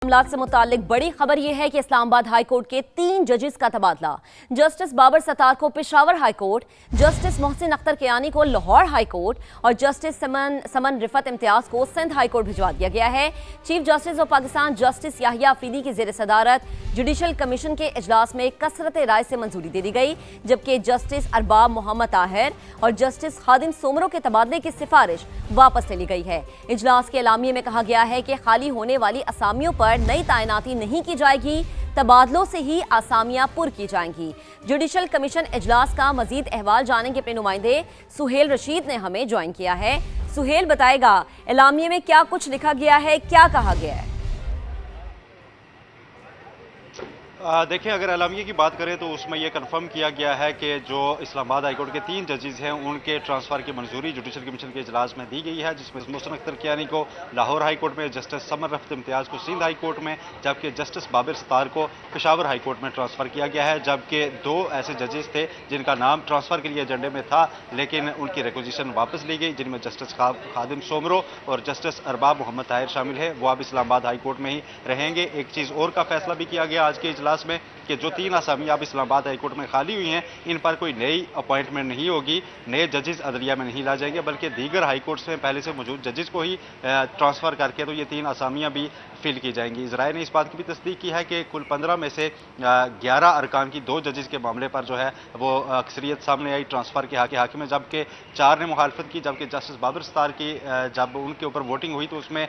मामलात से मुतालिक बड़ी खबर यह है कि इस्लामाबाद हाई कोर्ट के 3 जजेस का तबादला, जस्टिस बाबर सत्तार को Peshawar high court, justice Mohsin Akhtar Kiyani को लाहौर हाई कोर्ट और जस्टिस समन रिफत इम्तियाज को सिंध हाई कोर्ट भिजवा दिया गया है। Chief justice of Pakistan justice Yahya Afridi की ज़ेर सदारत जुडिशल कमीशन के इजलास में कसरत राय से मंजूरी दे दी गई, जबकि जस्टिस अरबाब मोहम्मद ताहिर और जस्टिस खादिम सोमरो के तबादले की सिफारिश वापस ले ली गई है। इजलास के एलामिये में कहा गया है कि खाली होने वाली असामियों पर नई तैनाती नहीं की जाएगी, तबादलों से ही आसामियां पुर की जाएंगी। जुडिशल कमीशन इजलास का मजीद अहवाल जानने के अपने नुमाइंदे सुहेल रशीद ने हमें ज्वाइन किया है। सुहेल बताएगा एलामिये में क्या कुछ लिखा गया है, क्या कहा गया है? देखिए, अगर एलामिया की बात करें तो उसमें यह कंफर्म किया गया है कि जो इस्लामाबाद हाईकोर्ट के 3 जजेस हैं उनके ट्रांसफ़र की मंजूरी जुडिशल कमीशन के इजलास में दी गई है, जिसमें मोहसिन अख्तर कियानी को लाहौर हाई कोर्ट में, जस्टिस समन रिफत इम्तियाज को सिंध हाई कोर्ट में, जबकि जस्टिस बाबर सत्तार को पेशावर हाई कोर्ट में ट्रांसफ़र किया गया है। जबकि 2 ऐसे जजेस थे जिनका नाम ट्रांसफ़र के लिए एजेंडे में था लेकिन उनकी रिक्वेजिशन वापस ली गई, जिनमें जस्टिस खादिम सोमरो और जस्टिस अरबाब मोहम्मद ताहिर शामिल है। वो अब इस्लामाबाद हाई कोर्ट में ही रहेंगे। एक चीज़ और का फैसला भी किया गया आज के इजलास में कि जो 3 आसामियां अब इस्लामाबाद हाई कोर्ट में खाली हुई हैं, इन पर कोई नई अपॉइंटमेंट नहीं होगी, नए जजेस अदलिया में नहीं ला जाएंगे, बल्कि दीगर हाई कोर्ट्स में पहले से मौजूद जजेस को ही ट्रांसफ़र करके तो ये 3 आसामियां भी फिल की जाएंगी। इजराइल ने इस बात की भी तस्दीक की है कि कुल 15 में से 11 अरकान की 2 जजेस के मामले पर जो है वो अक्सरियत सामने आई ट्रांसफ़र के हक में, जबकि 4 ने मुखालफत की। जबकि जस्टिस बाबर सत्तार की जब उनके ऊपर वोटिंग हुई तो उसमें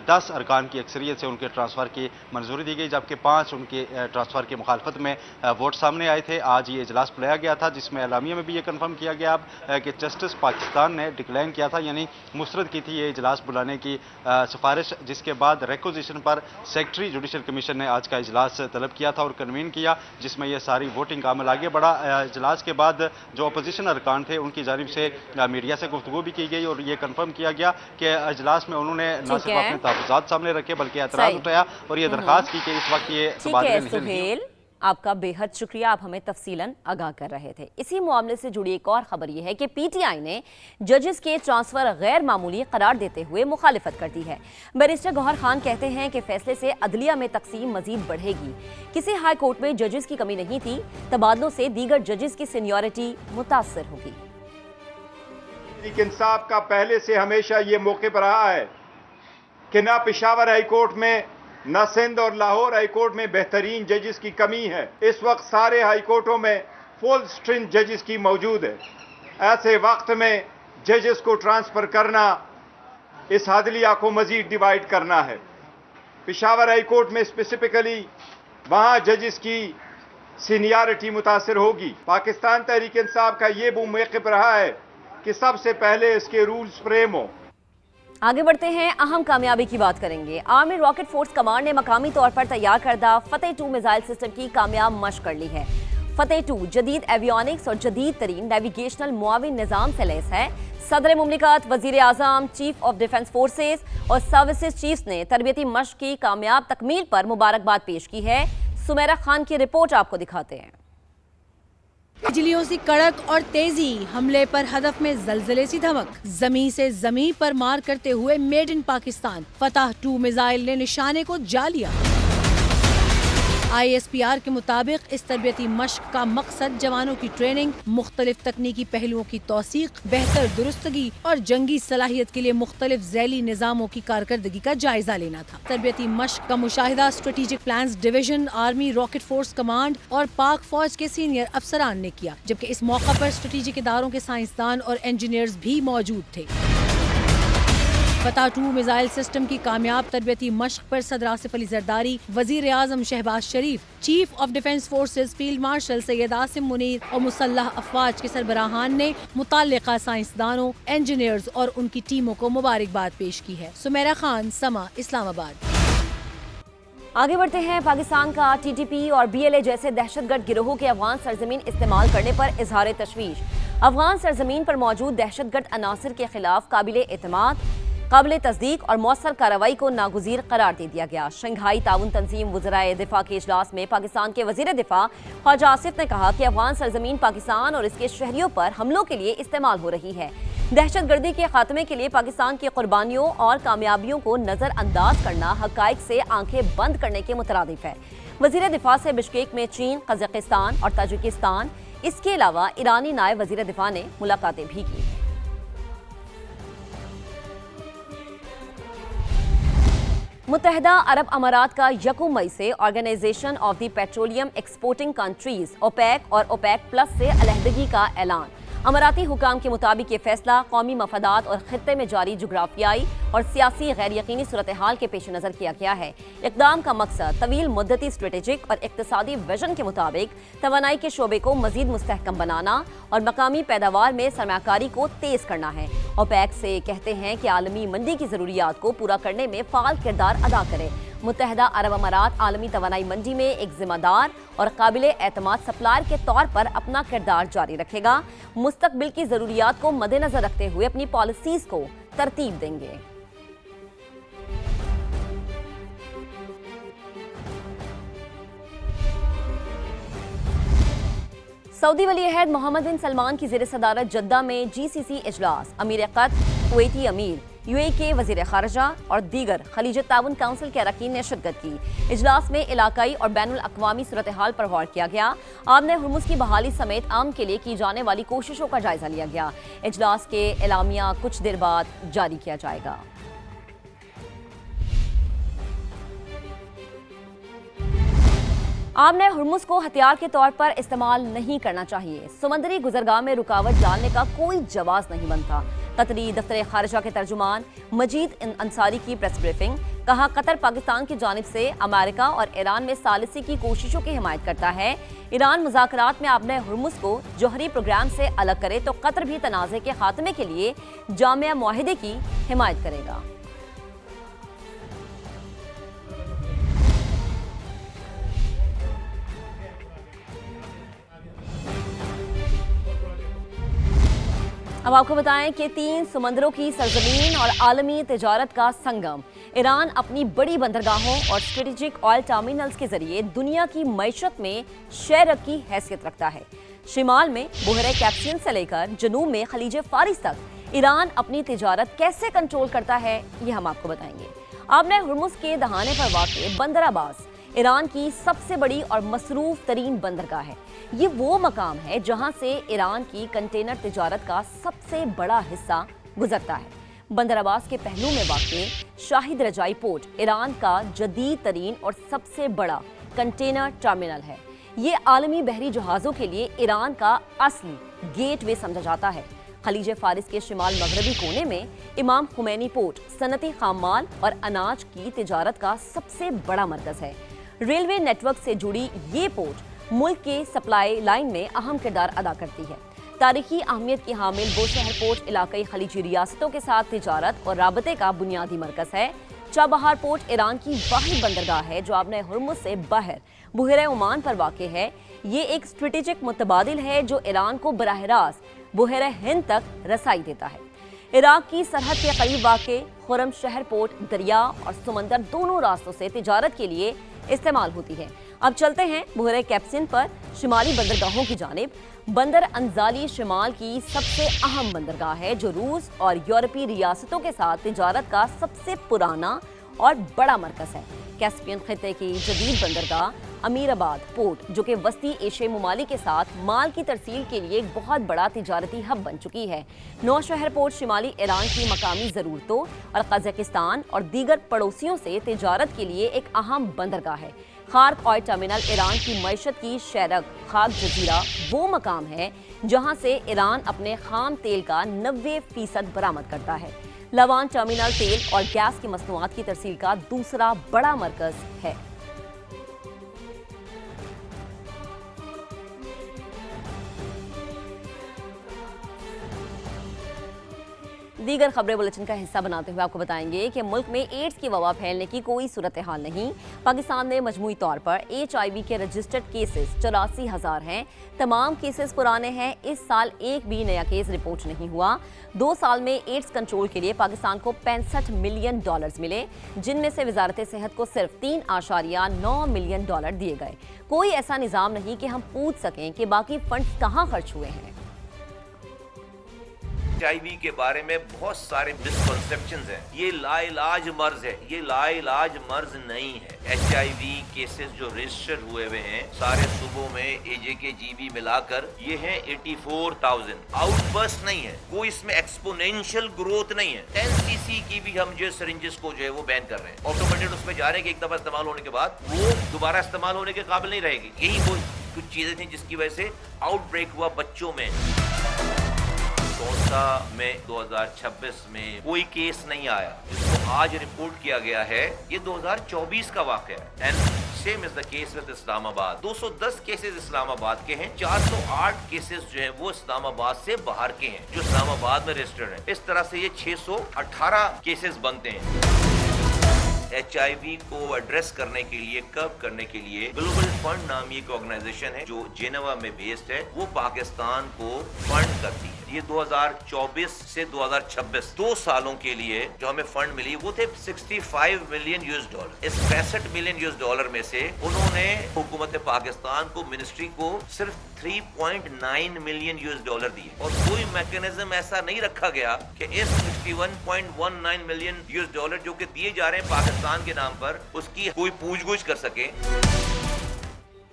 10 अरकान की अक्सरियत से उनके ट्रांसफ़र की मंजूरी दी गई, जबकि 5 उनके ट्रांसफ़र की मुखालफत में वोट सामने आए थे। आज ये इजलास बुलाया गया था जिसमें एलामिया में भी ये कंफर्म किया गया कि जस्टिस पाकिस्तान ने डिक्लाइन किया था, यानी मुस्तरद की थी ये इजलास बुलाने की सिफारिश, जिसके बाद रिक्वेजिशन पर सेक्रेटरी जुडिशल कमीशन ने आज का इजलास तलब किया था और कन्वीन किया, जिसमें यह सारी वोटिंग का अमल आगे बढ़ा। इजलास के बाद जो अपोजिशन अरकान थे उनकी जानिब से मीडिया से गुफ्तगू भी की गई और ये कंफर्म किया गया कि इजलास में उन्होंने न सिर्फ अपने तहफ़्फ़ुज़ात सामने रखे बल्कि एतराज़ उठाया और ये दरख्वास्त की कि इस वक्त ये तबादले नहीं। आपका बेहद शुक्रिया, आप हमें तफसीलन आगाह कर रहे थे। इसी मामले से जुड़ी एक और खबर यह है कि पीटीआई ने जजेस के ट्रांसफर गैर मामूली करार देते हुए मुखालिफत कर दी है। बैरिस्टर गौहर खान कहते हैं कि फैसले से अदलिया में तकसीम मजीद बढ़ेगी। किसी हाई कोर्ट में जजेस की कमी नहीं थी, तबादलों से दीगर जजेस की सीनियरिटी मुतासर होगी। इंसाफ का पहले से हमेशा ये मौके पर रहा है कि ना पेशावर हाई कोर्ट में न सिंध और लाहौर हाई कोर्ट में बेहतरीन जजेस की कमी है। इस वक्त सारे हाई कोर्टों में फुल स्ट्रेंथ जजेस की मौजूद है। ऐसे वक्त में जजेस को ट्रांसफ़र करना इस अदलिया को मजीद डिवाइड करना है। पेशावर हाई कोर्ट में स्पेसिफिकली वहाँ जजेस की सीनियरिटी मुतासर होगी। पाकिस्तान तहरीक इंसाफ का ये वो मौके पर रहा है कि सबसे पहले इसके रूल्स फ्रेम हो। आगे बढ़ते हैं, अहम कामयाबी की बात करेंगे। आर्मी रॉकेट फोर्स कमांड ने मकामी तौर पर तैयार करदा फतेह 2 मिसाइल सिस्टम की कामयाब मशक कर ली है। फतेह 2 जदीद एवियोनिक्स और जदीद तरीन नेविगेशनल मुआविन निज़ाम से लैस है। सदर मुमलिकत, वजीर आज़म, चीफ ऑफ डिफेंस फोर्सेज और सर्विसेज चीफ्स ने तरबियती मशक की कामयाब तकमील पर मुबारकबाद पेश की है। सुमेरा खान की रिपोर्ट आपको दिखाते हैं। बिजलियों सी कड़क और तेजी, हमले पर हदफ में जलजले सी धमक, जमीन से जमीन पर मार करते हुए मेड इन पाकिस्तान फतह 2 मिसाइल ने निशाने को जा लिया। ISPR के मुताबिक इस तरबियती मशक का मकसद जवानों की ट्रेनिंग, मुख्तलिफ तकनीकी पहलुओं की तौसीक, बेहतर दुरुस्तगी और जंगी सलाहियत के लिए मुख्तलिफ ज़ैली निज़ामों की कारकर्दगी का जायजा लेना था। तरबियती मशक का मुशाहिदा strategic plans division, army rocket force command और पाक फौज के सीनियर अफसरान ने किया, जबकि इस मौका पर स्ट्रेटेजिक इदारों के साइंसदान और इंजीनियर्स भी मौजूद थे। फतह 2 मिसाइल सिस्टम की कामयाब तरबियती मशक पर सदर आसिफ अली जरदारी, वजीर आज़म Shehbaz Sharif, chief of defence forces field marshal Syed Asim Munir और मुसल्लह अफवाज के सरबराहान ने मुतल्लिका साइंसदानों, इंजीनियर्स और उनकी टीमों को मुबारकबाद पेश की है। सुमेरा खान, समा, इस्लामाबाद। आगे बढ़ते हैं, पाकिस्तान का TTP और BLA जैसे दहशतगर्द गिरोहों के अफगान सरजमीन इस्तेमाल करने पर इजहार तशवीश। अफगान सरजमीन पर मौजूद दहशतगर्द अनासर के खिलाफ काबिल एतमाद, काबिल तस्दीक और मौसर कार्रवाई को नागुज़ीर करार दे दिया गया। शंघाई ताउन तंजीम वज़राए दिफा के इजलास में पाकिस्तान के वज़ीर दिफा ख्वाजा आसिफ ने कहा कि अफगान सरजमीन पाकिस्तान और इसके शहरियों पर हमलों के लिए इस्तेमाल हो रही है। दहशत गर्दी के खात्मे के लिए पाकिस्तान की कुर्बानियों और कामयाबियों को नजर अंदाज करना हकाइक से आंखें बंद करने के मुतरादिफ है। वजीर दिफा से बिश्केक में चीन, कजाकिस्तान और ताजिकिस्तान, इसके अलावा ईरानी नायब वजीर दिफा ने मुलाकातें भी की। मुत्तहदा अरब अमारात का 1 मई से organization of the petroleum exporting countries OPEC और ओपेक प्लस से अलहदगी का ऐलान। अमाराती हुकाम के मुताबिक ये फैसला कौमी मफादात और खित्ते में जारी जुग्राफियाई और सियासी गैर यकीनी सूरत हाल के पेश नज़र किया गया है। इक़दाम का मकसद तवील मुद्दती स्ट्रेटेजिक और इक़्तिसादी विजन के मुताबिक तवानाई के शोबे को मजीद मुस्तहकम बनाना और मकामी पैदावार में सरमाकारी को तेज़ करना है। ओपेक से कहते हैं कि आलमी मंडी की ज़रूरियात को पूरा करने में फ़ाल किरदार अदा करे। मुत्तहदा अरब अमारात आलमी तवानाई मंडी में एक जिम्मेदार और काबिल एतमाद सप्लायर के तौर पर अपना किरदार जारी रखेगा। मुस्तकबिल की ज़रूरियात को मद्देनज़र रखते हुए अपनी पॉलिसीज़ को तरतीब देंगे। सऊदी वली अहद मोहम्मद बिन सलमान की ज़ेर सदारत जद्दा में GCC इजलास, अमीर कतर, कुवैती अमीर, UAE के वज़ीर ख़ारजा और दीगर खलीज ताउन काउंसिल के अरकान ने शिरकत की। इजलास में इलाकाई और बैनुल अक़वामी सूरत हाल पर गौर किया गया। आमने हुर्मुज़ की बहाली समेत आम के लिए की जाने वाली कोशिशों का जायज़ा लिया गया। इजलास के एलामिया कुछ देर बाद जारी किया जाएगा। आमने हुर्मुज़ को हथियार के तौर पर इस्तेमाल नहीं करना चाहिए। समुद्री गुजरगाह में रुकावट डालने का कोई जवाज़ नहीं बनता। कतरी दफ्तर खारजा के तर्जुमान मजीद अंसारी की प्रेस ब्रीफिंग, कहा कतर पाकिस्तान की जानिब से अमेरिका और ईरान में सालिसी की कोशिशों की हिमायत करता है। ईरान मुज़ाकरात में आबने हुर्मुज़ को जौहरी प्रोग्राम से अलग करे तो कतर भी तनाज़े के खात्मे के लिए जामिया मुआहिदे की हिमायत करेगा। अब आपको बताएं कि 3 समंदरों की सरजमीन और आलमी तिजारत का संगम ईरान अपनी बड़ी बंदरगाहों और स्ट्रेटेजिक ऑयल टर्मिनल्स के जरिए दुनिया की मईशत में शेयरक की हैसियत रखता है। शिमाल में बहरे कैस्पियन से लेकर जनूब में खलीज फारिस तक ईरान अपनी तिजारत कैसे कंट्रोल करता है, ये हम आपको बताएंगे। आबने हुर्मुज़ के दहाने पर वाक़ बंदर अब्बास ईरान की सबसे बड़ी और मसरूफ तरीन बंदरगाह है। ये वो मकाम है जहां से ईरान की कंटेनर तिजारत का सबसे बड़ा हिस्सा गुजरता है। बंदर अब्बास के पहलू में वाक़े शाहिद रजाई पोर्ट ईरान का जदीद तरीन और सबसे बड़ा कंटेनर टर्मिनल है। ये आलमी बहरी जहाज़ों के लिए ईरान का असली गेटवे समझा जाता है। खलीज फारिस के शिमाल मगरबी कोने में इमाम खुमैनी पोर्ट सनती खामाल और अनाज की तिजारत का सबसे बड़ा मरकज़ है। रेलवे नेटवर्क से जुड़ी ये पोर्ट मुल्क के सप्लाई लाइन में अहम किरदार अदा करती है। तारीखी अहमियत की हामिल बोशहर पोर्ट इलाकाई खलीजी रियासतों के साथ तिजारत और राबते का बुनियादी मरकज़ है। चाबहार पोर्ट ईरान की वाहिद बंदरगाह है जो आबने हुर्मुज़ से बाहर बहरे ओमान पर वाक़ है। ये एक स्ट्रेटेजिक मुतबादिल है जो ईरान को बराह रास्त बहरे हिंद तक रसाई देता है। इराक की सरहद के करीब वाक़ खुरम शहर पोर्ट दरिया और समंदर दोनों रास्तों से तिजारत के लिए इस्तेमाल होती है। अब चलते हैं बहरे कैस्पियन पर शिमाली बंदरगाहों की जानिब। बंदर अंजाली शिमाल की सबसे अहम बंदरगाह है जो रूस और यूरोपीय रियासतों के साथ तिजारत का सबसे पुराना और बड़ा मरकज़ है। कैस्पियन खित्ते की जदीद बंदरगाह अमीराबाद पोर्ट जो कि वस्ती एशियाई ममालिक के साथ माल की तरसील के लिए एक बहुत बड़ा तिजारती हब बन चुकी है। नौशहर पोर्ट शिमाली ईरान की मकामी ज़रूरतों और कजाकिस्तान और दीगर पड़ोसियों से तिजारत के लिए एक अहम बंदरगाह है। खार्क ऑयल टर्मिनल ईरान की मईशत की शेरक खाक जजीरा वो मकाम है जहां से ईरान अपने खाम तेल का 90% बरामद करता है। लवान टर्मिनल तेल और गैस की मसनूआत की तरसील का दूसरा बड़ा मरकज़ है। दीगर खबरें बुलेटिन का हिस्सा बनाते हुए आपको बताएंगे कि मुल्क में एड्स की वबा फैलने की कोई सूरत हाल नहीं। पाकिस्तान में मजमूई तौर पर HIV के रजिस्टर्ड केसेस 84,000 हैं। तमाम केसेस पुराने हैं। इस साल एक भी नया केस रिपोर्ट नहीं हुआ। 2 साल में एड्स कंट्रोल के लिए पाकिस्तान को $65 मिलियन मिले, जिनमें से वजारत सेहत को सिर्फ $3.9 मिलियन दिए गए। कोई ऐसा निज़ाम नहीं कि हम पूछ सकें कि बाकी फंड्स कहाँ खर्च हुए हैं। HIV के बारे में बहुत सारे मिसकंसेप्शंस हैं। ये लाइलाज मर्ज है, ये लाइलाज मर्ज नहीं है। HIV केसेस जो रजिस्टर हुए हैं सारे सूबों में AJK-GB मिलाकर ये हैं 84,000। आउटबर्स्ट नहीं है, कोई इसमें एक्सपोनेंशियल ग्रोथ नहीं है। 10cc की भी हम जो सिरिंजेस को जो है वो बैन कर रहे हैं। ऑटोमेटेड उसमें जा रहे हैं कि एक दफा इस्तेमाल होने के बाद वो दोबारा इस्तेमाल होने के काबिल नहीं रहेगी। यही वो कुछ चीजें थी जिसकी वजह से आउटब्रेक हुआ बच्चों में। कौनसा में 2026 में कोई केस नहीं आया, जिसको आज रिपोर्ट किया गया है ये 2024 का वाक़या है। And same is the case with Islamabad. 210 cases Islamabad के हैं, 408 केसेस जो हैं वो इस्लामाबाद से बाहर के हैं जो इस्लामाबाद में रजिस्टर्ड हैं। इस तरह से ये 618 केसेस बनते हैं। HIV को एड्रेस करने के लिए, कर्व करने के लिए ग्लोबल फंड नामी एक ऑर्गेनाइजेशन है जो जेनेवा में बेस्ड है, वो पाकिस्तान को फंड करती है। ये 2024 से 2026 2 सालों के लिए जो हमें फंड मिली वो थे $65 मिलियन। इस $65 मिलियन में से उन्होंने हुकूमत पाकिस्तान को, मिनिस्ट्री को सिर्फ $3.9 मिलियन दिए और कोई मैकेनिज्म ऐसा नहीं रखा गया कि इस $61.19 मिलियन जो कि दिए जा रहे हैं पाकिस्तान के नाम पर, उसकी कोई पूछ-गुछ कर सके।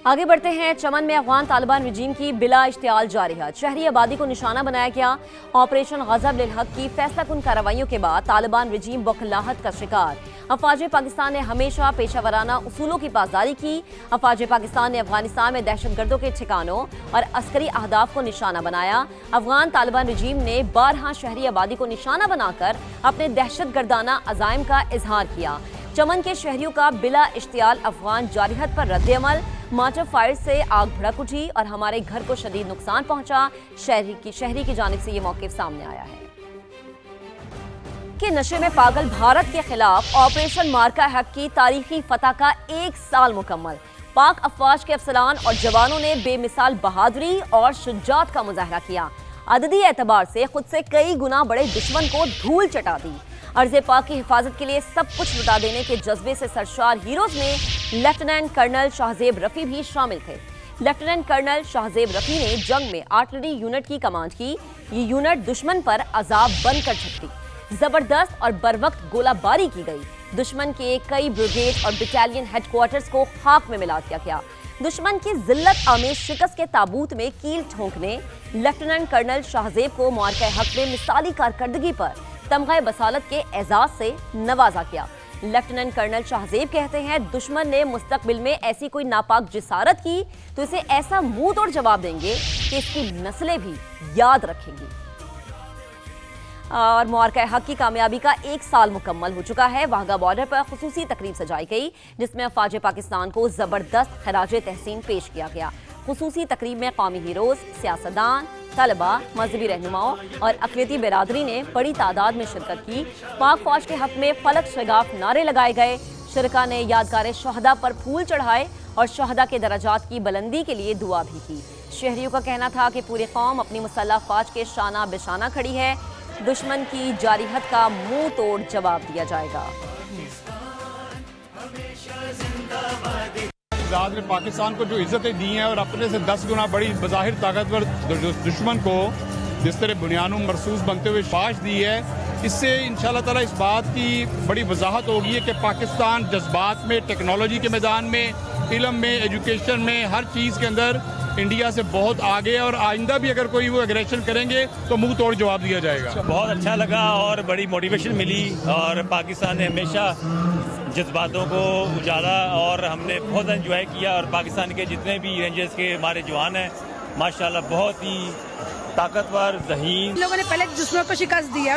आगे बढ़ते हैं। चमन में अफगान तालिबान रजीम की बिला इश्तियाल जारहियत, शहरी आबादी को निशाना बनाया गया। ऑपरेशन गज़ब लिल हक की फैसला कुन कार्रवाइयों के बाद तालिबान रजीम बौखलाहट का शिकार। अफवाज पाकिस्तान ने हमेशा पेशावराना उसूलों की पासदारी की। अफवाज पाकिस्तान ने अफगानिस्तान में दहशतगर्दों के ठिकानों और अस्करी अहदाफ को निशाना बनाया। अफगान तालिबान रजीम ने 12 शहरी आबादी को निशाना बनाकर अपने दहशतगर्दाना अज़ाइम का इजहार किया। चमन के शहरियों का बिला इश्तियाल अफगान जारहियत पर रद्द-ए-अमल। मार्टर फायर से आग भड़क उठी और हमारे घर को शदीद नुकसान पहुंचा। शहरी की जानिब से ये मौक़िफ़ सामने आया है कि नशे में पागल भारत के खिलाफ ऑपरेशन मार्का हक की तारीखी फतह का 1 साल मुकम्मल। पाक अफवाज के अफसरान और जवानों ने बेमिसाल बहादुरी और शुजात का मुजाहरा किया। अददी एतबार से खुद से कई गुना बड़े दुश्मन को धूल चटा दी। अर्ज़े पाक की हिफाजत के लिए सब कुछ लुटा देने के जज्बे से सरशार हीरोज में लेफ्टिनेंट कर्नल शाहजेब रफ़ी भी शामिल थे। लेफ्टिनेंट कर्नल शाहजेब रफ़ी ने जंग में आर्टिलरी यूनिट की कमांड की। ये यूनिट दुश्मन पर अजाब बनकर छटती। जबरदस्त और बरवक्त गोलाबारी की गई। दुश्मन के कई ब्रिगेड और बटालियन हेडक्वार्टर्स को खाक में मिला दिया गया। दुश्मन की जिल्लत आमेज शिकस्त के ताबूत में कील ठोंकने लेफ्टिनेंट कर्नल शाहजेब को मार्का हक में मिसाली कारकर्दगी पर तमग़े बसालत के एजाज से नवाजा किया। लेफ्टिनेंट कर्नल शाहजेब कहते हैं, दुश्मन ने मुस्तकबिल में ऐसी कोई नापाक जिसारत की तो इसे ऐसा मुंह तोड़ जवाब देंगे कि इसकी नस्लें भी याद रखेंगी। और मार्का हक की कामयाबी का 1 साल मुकम्मल हो चुका है। वाघा बॉर्डर पर खुसूसी तकरीब सजाई गई जिसमें अफवाज पाकिस्तान को जबरदस्त खराज तहसीन पेश किया गया। खुसूसी तकरीब में कौमी हीरोज, सियासतदान, तलबा, मजहबी रहनुमाओं और अक़लियती बिरादरी ने बड़ी तादाद में शिरकत की। पाक फौज के हक में फलक शगाफ नारे लगाए गए। शिरका ने यादगार शहदा पर फूल चढ़ाए और शहदा के दराजात की बुलंदी के लिए दुआ भी की। शहरियों का कहना था कि पूरी कौम अपनी मुसल्लह फौज के शाना बेशाना खड़ी है। दुश्मन की जारहियत का मुंह तोड़ जवाब दिया जाएगा। ने पाकिस्तान को जो इज्जतें दी हैं और अपने से 10 गुना बड़ी बज़ाहिर ताकतवर दुश्मन को जिस तरह बुनियाद मरसूस बनते हुए शाबाश दी है, इससे इंशाअल्लाह ताला इस बात की बड़ी वजाहत होगी है कि पाकिस्तान जज्बात में, टेक्नोलॉजी के मैदान में, इल्म में, एजुकेशन में, हर चीज़ के अंदर इंडिया से बहुत आगे, और आइंदा भी अगर कोई वो एग्रेशन करेंगे तो मुंह तोड़ जवाब दिया जाएगा। बहुत अच्छा लगा और बड़ी मोटिवेशन मिली और पाकिस्तान ने हमेशा जज्बातों को उजाला और हमने बहुत एंजॉय किया। और पाकिस्तान के जितने भी रेंजर्स के हमारे जवान हैं माशाल्लाह बहुत ही ताकतवर, ज़हीन। लोगों ने पहले दुश्मनों को शिकस्त दी है,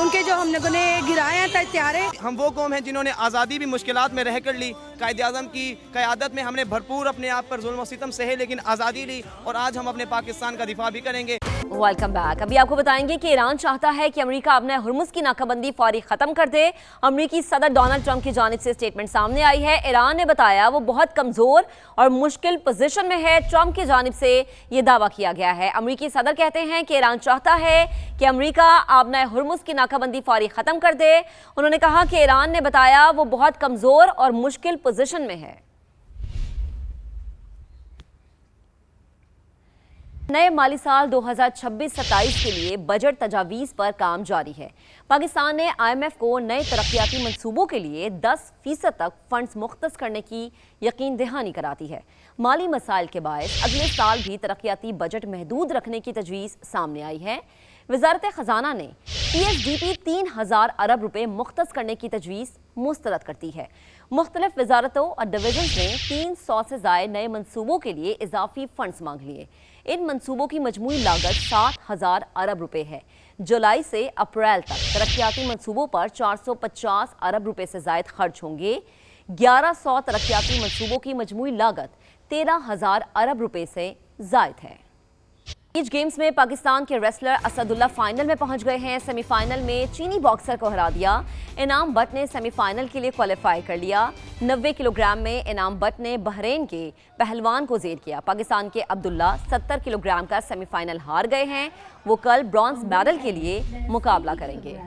उनके जो हम लोगों ने गिराए हैं हथियारे। हम वो कौम हैं जिन्होंने आज़ादी भी मुश्किलात में रह कर ली। कायदे आज़म की क़यादत में हमने भरपूर अपने आप पर जुल्म और सितम सहे, लेकिन आज़ादी ली और आज हम अपने पाकिस्तान का दिफा भी करेंगे। Welcome back. अभी आपको बताएंगे कि ईरान चाहता है कि अमेरिका अपने हुर्मुज़ की नाकाबंदी फौरी खत्म कर दे। अमेरिकी सदर डोनाल्ड ट्रंप की जानिब से स्टेटमेंट सामने आई है। ईरान ने बताया वो बहुत कमजोर और मुश्किल पोजीशन में है। ट्रंप की जानिब से ये दावा किया गया है। अमेरिकी सदर कहते हैं कि ईरान चाहता है कि अमेरिका अपने हुर्मुज़ की नाकाबंदी फौरी खत्म कर दे। उन्होंने कहा कि ईरान ने बताया वो बहुत कमजोर और मुश्किल पोजीशन में है। नए माली साल 2026-27 के लिए बजट तजावीज़ पर काम जारी है। पाकिस्तान ने IMF को नए तरक्याती मंसूबों के लिए 10% तक फंड्स मुख्तस करने की यकीन दहानी कराती है। माली मसाइल के बायस अगले साल भी तरक्याती बजट महदूद रखने की तजवीज़ सामने आई है। वजारत ख़जाना ने PSDP 3000 अरब रुपए मुख्तस करने की तजवीज़ मुस्तरद करती है। मुख्तलिफ वजारतों और डिवीजन ने 300 से ज़ायद नए मंसूबों के लिए इजाफी फंड्स मांग लिए। इन मंसूबों की मजमूई लागत 7000 अरब रुपए है। जुलाई से अप्रैल तक तरक्याती मंसूबों पर 450 अरब रुपए से ज़ायद खर्च होंगे। 1100 तरक्याती मंसूबों की मजमूई लागत 13000 अरब रुपए से ज़ायद है। बीच गेम्स में पाकिस्तान के रेसलर असदुल्ला फाइनल में पहुंच गए हैं। सेमीफाइनल में चीनी बॉक्सर को हरा दिया। इनाम बट ने सेमीफाइनल के लिए क्वालिफाई कर लिया। 90 किलोग्राम में इनाम बट ने बहरीन के पहलवान को ज़ेर किया। पाकिस्तान के अब्दुल्ला 70 किलोग्राम का सेमीफाइनल हार गए हैं। वो कल ब्रॉन्ज मेडल के लिए मुकाबला करेंगे।